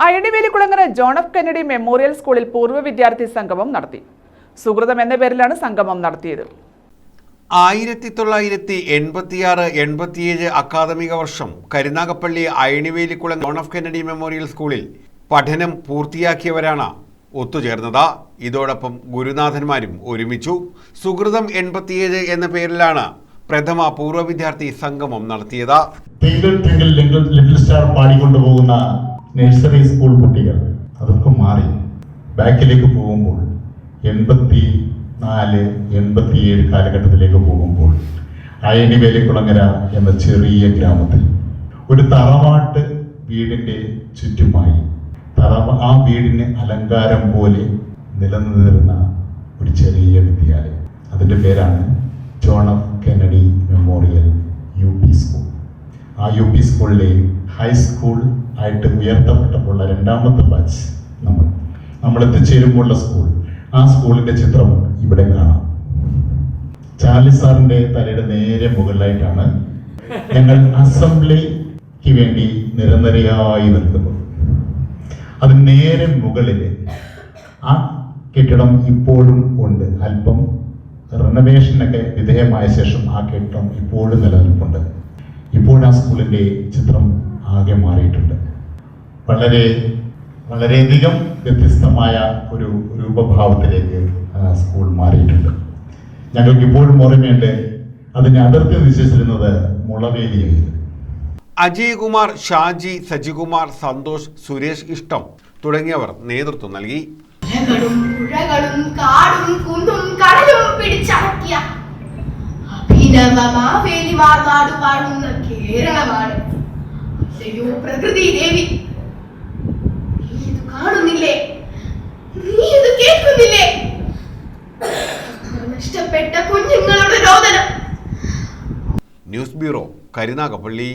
Ayanivelikulangara John F Kennedy memorial സ്കൂളിൽ പൂർവ്വ വിദ്യാർത്ഥി സംഗമം നടത്തി. സുഹൃതം എന്ന പേരിലാണ് സംഗമം നടത്തിയത്. 1986-87 അക്കാദമിക വർഷം Karunagappally Ayanivelikulam John F Kennedy memorial സ്കൂളിൽ പഠനം പൂർത്തിയാക്കിയവരാണ് ഒത്തുചേർന്നത്. ഇതോടൊപ്പം ഗുരുനാഥന്മാരും ഒരുമിച്ചു. സുഹൃതം 87 എന്ന പേരിലാണ് പ്രഥമ പൂർവ്വ വിദ്യാർത്ഥി സംഗമം നടത്തിയത്. ലിറ്റിൽ സ്റ്റാർ പാടിക്കൊണ്ടുപോകുന്ന നഴ്സറി സ്കൂൾ കുട്ടികൾ അതൊക്കെ മാറി ബാക്കിലേക്ക് പോകുമ്പോൾ 84-87 കാലഘട്ടത്തിലേക്ക് പോകുമ്പോൾ അയണിവേലിക്കുളങ്ങര എന്ന ചെറിയ ഗ്രാമത്തിൽ ഒരു തറവാട്ട് വീടിൻ്റെ ചുറ്റുമായി ആ വീടിന് അലങ്കാരം പോലെ നിലനിന്നിരുന്ന ഒരു ചെറിയ വിദ്യാലയം. അതിൻ്റെ പേരാണ് John F Kennedy memorial UP school. ആ UP സ്കൂളിലെ ഹൈസ്കൂൾ ആയിട്ട് ഉയർത്തപ്പെട്ടപ്പോൾ രണ്ടാമത്തെ ബാച്ച് നമ്മൾ എത്തിച്ചേരുമ്പോഴുള്ള സ്കൂൾ, ആ സ്കൂളിൻ്റെ ചിത്രം ഇവിടെ കാണാം. ചാർലി സാറിൻ്റെ തലയുടെ നേരെ മുകളിലായിട്ടാണ് ഞങ്ങൾ അസംബ്ലിക്ക് വേണ്ടി നിരനിരയായി നിൽക്കുന്നത്. അതിന് നേരെ മുകളിൽ ആ കെട്ടിടം ഇപ്പോഴും ഉണ്ട്. അല്പം റിനോവേഷനൊക്കെ വിധേയമായ ശേഷം ആ കെട്ടിടം ഇപ്പോഴും നിലനിൽപ്പുണ്ട്. ഇപ്പോൾ ആ സ്കൂളിൻ്റെ ചിത്രം ആകെ മാറിയിട്ടുണ്ട്. വളരെയധികം വ്യത്യസ്തമായ ഒരു രൂപഭാവത്തിലേക്ക് സ്കൂൾ മാറിയിട്ടുണ്ട്. ഞങ്ങൾക്ക് ഇപ്പോഴും ഓർമ്മയുണ്ട്, അതിന് അതിർത്തി നിശ്ചയിച്ചിരുന്നത് മുളവേലിയായിരുന്നു. അജയ്കുമാർ, ഷാജി, സജികുമാർ, സന്തോഷ്, സുരേഷ് ഇഷ്ടം തുടങ്ങിയവർ നേതൃത്വം നൽകി. പ്രകൃതി ദേവി, കാണുന്നില്ലേ? നീ ഇത് കേൾക്കുന്നില്ലേ? നഷ്ടപ്പെട്ട കുഞ്ഞുങ്ങളുടെ രോദനം. News bureau, Karunagappally.